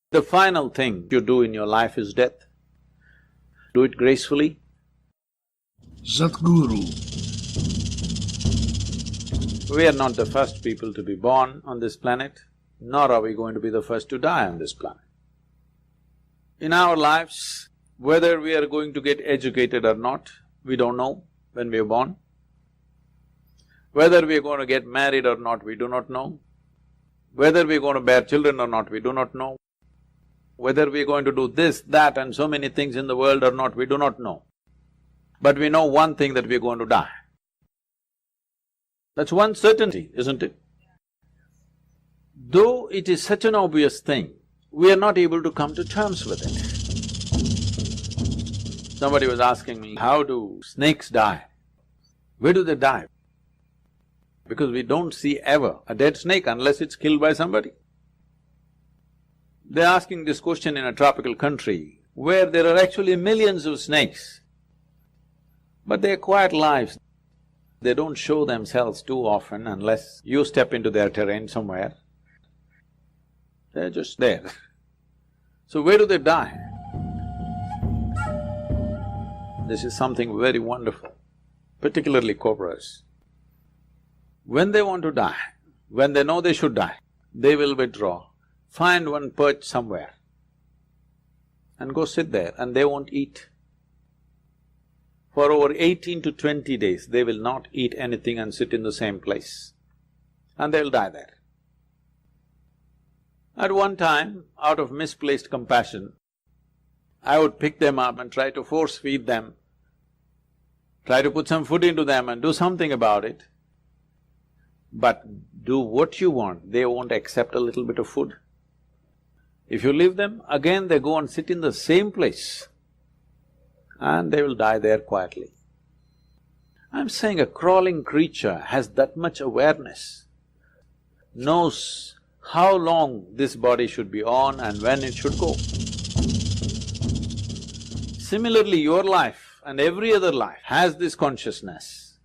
The final thing you do in your life is death. Do it gracefully. Sadhguru. We are not the first people to be born on this planet, nor are we going to be the first to die on this planet. In our lives, whether we are going to get educated or not, we don't know when we are born. Whether we are going to get married or not, we do not know. Whether we are going to bear children or not, we do not know. Whether we are going to do this, that and so many things in the world or not, we do not know. But we know one thing, that we are going to die. That's one certainty, isn't it? Though it is such an obvious thing, we are not able to come to terms with it. Somebody was asking me, how do snakes die? Where do they die? Because we don't see ever a dead snake unless it's killed by somebody. They're asking this question in a tropical country where there are actually millions of snakes, but they are quiet lives. They don't show themselves too often unless you step into their terrain somewhere. They're just there. So where do they die? This is something very wonderful, particularly cobras. When they want to die, when they know they should die, they will withdraw, find one perch somewhere and go sit there, and they won't eat. For over 18 to 20 days, they will not eat anything and sit in the same place, and they'll die there. At one time, out of misplaced compassion, I would pick them up and try to force feed them, try to put some food into them and do something about it. But do what you want, they won't accept a little bit of food. If you leave them, again they go and sit in the same place and they will die there quietly. I'm saying a crawling creature has that much awareness, knows how long this body should be on and when it should go. Similarly, your life and every other life has this consciousness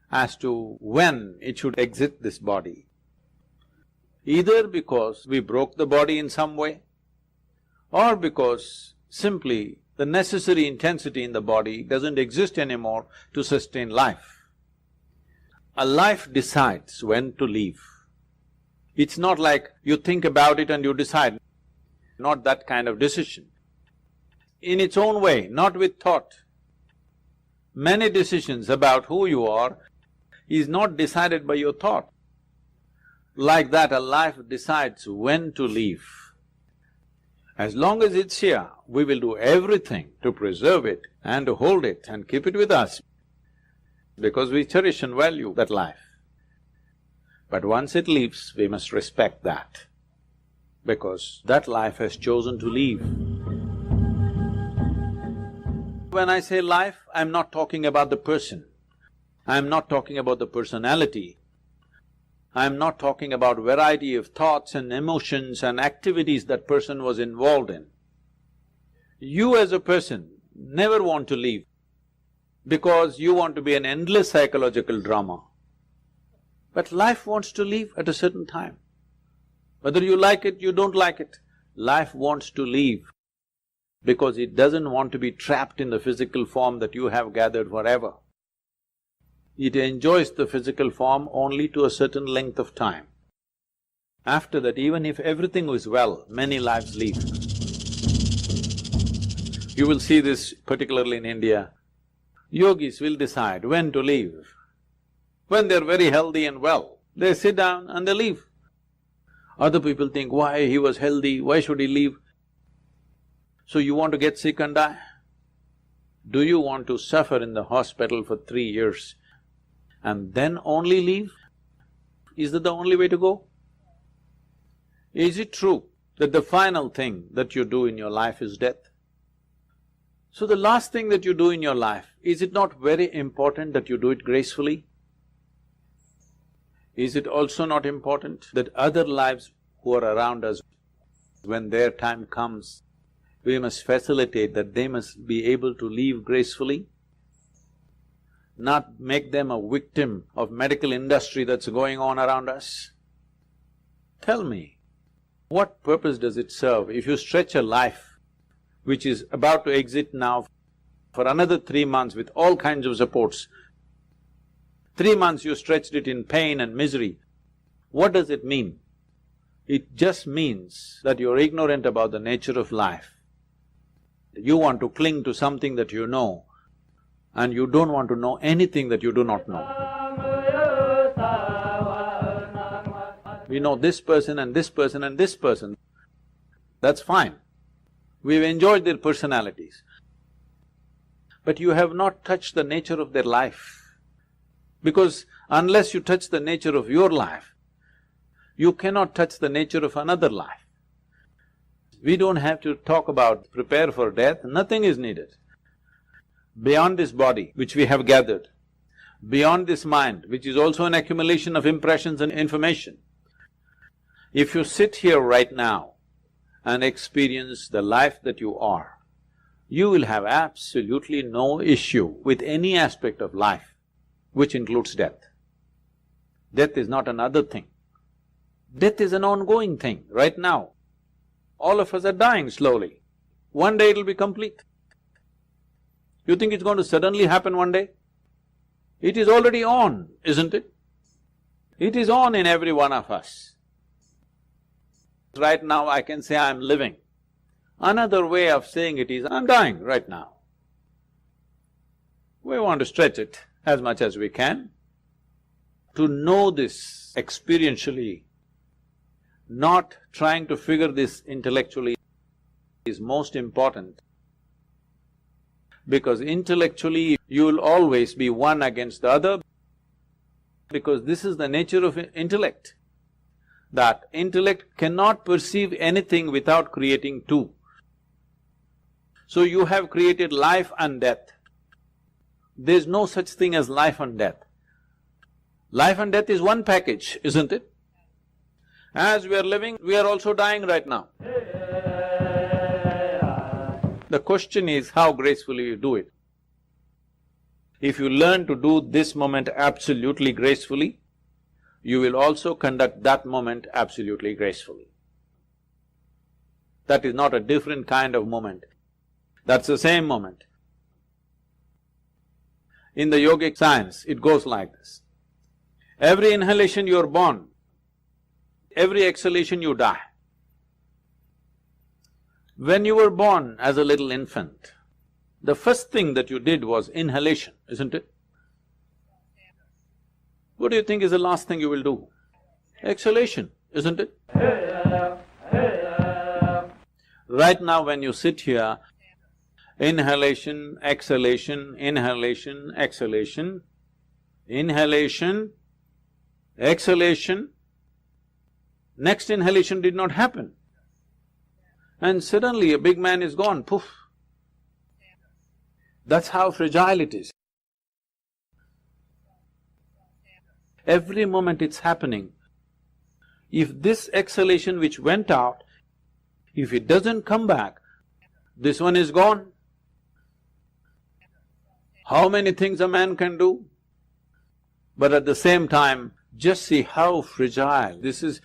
as to when it should exit this body. Either because we broke the body in some way, or because simply the necessary intensity in the body doesn't exist anymore to sustain life. A life decides when to leave. It's not like you think about it and you decide, not that kind of decision. In its own way, not with thought. Many decisions about who you are is not decided by your thought. Like that, a life decides when to leave. As long as it's here, we will do everything to preserve it and to hold it and keep it with us, because we cherish and value that life. But once it leaves, we must respect that, because that life has chosen to leave. When I say life, I'm not talking about the person. I'm not talking about the personality. I'm not talking about variety of thoughts and emotions and activities that person was involved in. You as a person never want to leave because you want to be an endless psychological drama. But life wants to leave at a certain time. Whether you like it, you don't like it, life wants to leave because it doesn't want to be trapped in the physical form that you have gathered forever. It enjoys the physical form only to a certain length of time. After that, even if everything is well, many lives leave. You will see this particularly in India. Yogis will decide when to leave. When they're very healthy and well, they sit down and they leave. Other people think, why he was healthy, why should he leave? So you want to get sick and die? Do you want to suffer in the hospital for 3 years and then only leave? Is that the only way to go? Is it true that the final thing that you do in your life is death? So the last thing that you do in your life, is it not very important that you do it gracefully? Is it also not important that other lives who are around us, when their time comes, we must facilitate that they must be able to leave gracefully? Not make them a victim of medical industry that's going on around us? Tell me, What purpose does it serve if you stretch a life which is about to exit now for another 3 months with all kinds of supports? 3 months you stretched it in pain and misery. What does it mean? It just means that you're ignorant about the nature of life. You want to cling to something that you know, and you don't want to know anything that you do not know. We know this person and this person and this person, that's fine. We've enjoyed their personalities. But you have not touched the nature of their life. Because unless you touch the nature of your life, you cannot touch the nature of another life. We don't have to talk about prepare for death, nothing is needed. Beyond this body which we have gathered, beyond this mind which is also an accumulation of impressions and information, if you sit here right now and experience the life that you are, you will have absolutely no issue with any aspect of life, which includes death. Death is not another thing. Death is an ongoing thing right now. All of us are dying slowly. One day it'll be complete. You think it's going to suddenly happen one day? It is already on, isn't it? It is on in every one of us. Right now I can say I'm living. Another way of saying it is, I'm dying right now. We want to stretch it as much as we can. To know this experientially, not trying to figure this intellectually is most important. Because intellectually you will always be one against the other, because this is the nature of intellect, that intellect cannot perceive anything without creating two. So you have created life and death. There's no such thing as life and death. Life and death is one package, isn't it? As we are living, we are also dying right now. The question is how gracefully you do it. If you learn to do this moment absolutely gracefully, you will also conduct that moment absolutely gracefully. That is not a different kind of moment, that's the same moment. In the yogic science, it goes like this. Every inhalation you are born, every exhalation you die. When you were born as a little infant, the first thing that you did was inhalation, isn't it? What do you think is the last thing you will do? Exhalation, isn't it? Right now when you sit here, inhalation, exhalation, inhalation, exhalation, inhalation, exhalation, next inhalation did not happen. And suddenly a big man is gone, poof. That's how fragile it is. Every moment it's happening. If this exhalation which went out, if it doesn't come back, this one is gone. How many things a man can do? But at the same time, just see how fragile this is.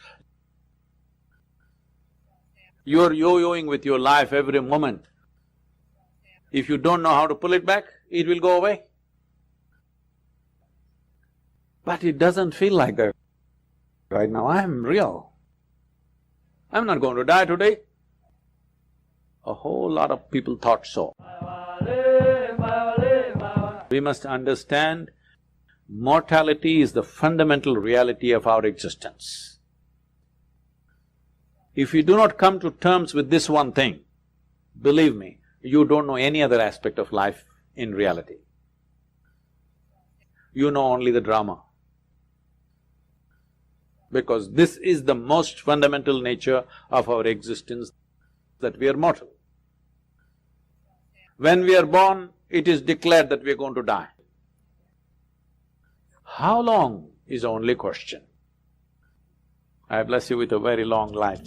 You're yo-yoing with your life every moment. If you don't know how to pull it back, it will go away. But it doesn't feel like that. Right now, I'm real. I'm not going to die today. A whole lot of people thought so. We must understand mortality is the fundamental reality of our existence. If you do not come to terms with this one thing, believe me, you don't know any other aspect of life in reality. You know only the drama. Because this is the most fundamental nature of our existence, that we are mortal. When we are born, it is declared that we are going to die. How long is the only question. I bless you with a very long life.